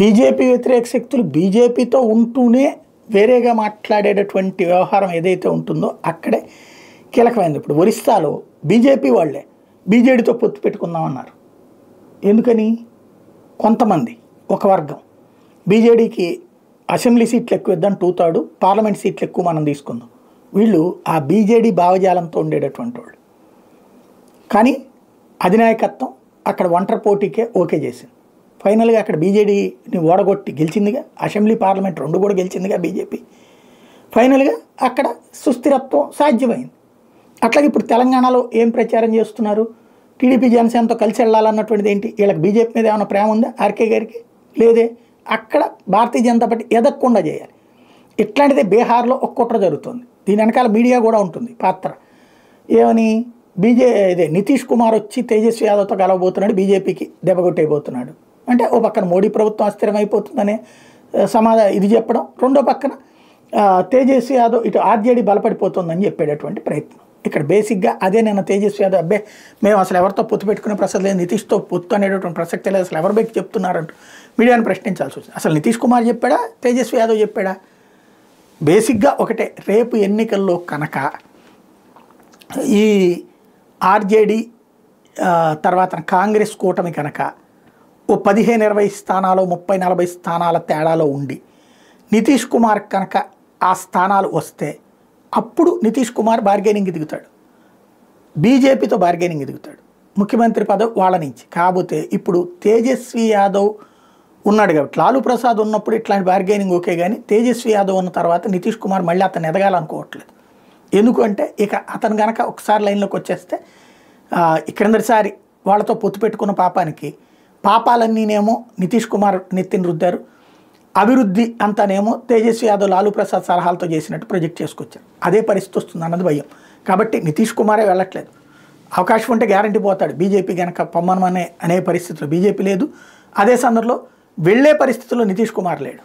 BJP వ్యతిరేక శక్తులు బీజేపీతో ఉంటూనే వేరేగా మాట్లాడేటటువంటి వ్యవహారం ఏదైతే ఉంటుందో అక్కడే కీలకమైంది. ఇప్పుడు ఒరిస్సాలో బీజేపీ వాళ్ళే బీజేడీతో పొత్తు పెట్టుకుందామన్నారు. ఎందుకని? కొంతమంది ఒక వర్గం బీజేడీకి అసెంబ్లీ సీట్లు ఎక్కువ ఇద్దాం, 2/3 పార్లమెంట్ సీట్లు ఎక్కువ మనం తీసుకుందాం. వీళ్ళు ఆ బీజేడీ భావజాలంతో ఉండేటటువంటి వాళ్ళు. కానీ అధినాయకత్వం అక్కడ ఒంటరి పోటీకే ఓకే చేసింది. ఫైనల్గా అక్కడ బీజేడీని ఓడగొట్టి గెలిచిందిగా, అసెంబ్లీ పార్లమెంట్ 2 కూడా గెలిచిందిగా బీజేపీ. ఫైనల్గా అక్కడ సుస్థిరత్వం సాధ్యమైంది. అట్లాగే ఇప్పుడు తెలంగాణలో ఏం ప్రచారం చేస్తున్నారు? టీడీపీ జనసేనతో కలిసి వెళ్ళాలన్నటువంటిది ఏంటి? వీళ్ళకి బీజేపీ మీద ఏమైనా ప్రేమ ఉందా ఆర్కే గారికి? లేదే. అక్కడ భారతీయ జనతా పార్టీ ఎదగకుండా చేయాలి. ఇట్లాంటిదే బీహార్లో ఒక కుట్ర జరుగుతుంది. దీని వెనకాల మీడియా కూడా ఉంటుంది పాత్ర. ఏమని? ఇదే నితీష్ కుమార్ వచ్చి తేజస్వి యాదవ్తో కలవబోతున్నాడు, బీజేపీకి దెబ్బకొట్టేయబోతున్నాడు అంటే ఓ పక్కన మోడీ ప్రభుత్వం అస్థిరమైపోతుందనే ఇది చెప్పడం, రెండో పక్కన తేజస్వి యాదవ్ ఇటు ఆర్జేడీ బలపడిపోతుందని చెప్పేటటువంటి ప్రయత్నం. ఇక్కడ బేసిక్గా అదే నిన్న తేజస్వి యాదవ్ అబ్బే మేము అసలు ఎవరితో పొత్తు పెట్టుకునే ప్రసక్తి లేదు, నితీష్తో పొత్తు అనేటటువంటి ప్రసక్తి లేదు, అసలు ఎవరు బెక్కి చెప్తున్నారంటూ మీడియాను ప్రశ్నించాల్సి వచ్చింది. అసలు నితీష్ కుమార్ చెప్పాడా, తేజస్వి యాదవ్ చెప్పాడా? బేసిక్గా ఒకటే, రేపు ఎన్నికల్లో కనుక ఈ ఆర్జేడీ తర్వాత కాంగ్రెస్ కూటమి కనుక ఓ 15-20 స్థానాలు 30-40 స్థానాల తేడాలో ఉండి నితీష్ కుమార్ కనుక ఆ స్థానాలు వస్తే అప్పుడు నితీష్ కుమార్ బార్గెనింగ్ దిగుతాడు, బీజేపీతో బార్గెనింగ్ దిగుతాడు, ముఖ్యమంత్రి పదవి వాళ్ళ నుంచి. కాకపోతే ఇప్పుడు తేజస్వి యాదవ్ ఉన్నాడు కాబట్టి, లాలూ ప్రసాద్ ఉన్నప్పుడు ఇట్లాంటి బార్గెనింగ్ ఓకే, కానీ తేజస్వి యాదవ్ ఉన్న తర్వాత నితీష్ కుమార్ మళ్ళీ అతను ఎదగాలనుకోవట్లేదు. ఎందుకంటే ఇక అతను కనుక ఒకసారి లైన్లోకి వచ్చేస్తే క్రిందటిసారి వాళ్ళతో పొత్తు పెట్టుకున్న పాపాలన్నీనేమో నితీష్ కుమార్ నెత్తిని రుద్దారు, అభివృద్ధి అంతానేమో తేజస్వి యాదవ్ లాలూ ప్రసాద్ సలహాలతో చేసినట్టు ప్రొజెక్ట్ చేసుకొచ్చారు. అదే పరిస్థితి వస్తుంది అన్నది భయం. కాబట్టి నితీష్ కుమారే వెళ్ళట్లేదు. అవకాశం ఉంటే గ్యారంటీ పోతాడు. బీజేపీ కనుక పొమ్మనమనే అనే పరిస్థితుల్లో బీజేపీ లేదు. అదే సందర్భంలో వెళ్ళే పరిస్థితుల్లో నితీష్ కుమార్ లేడు.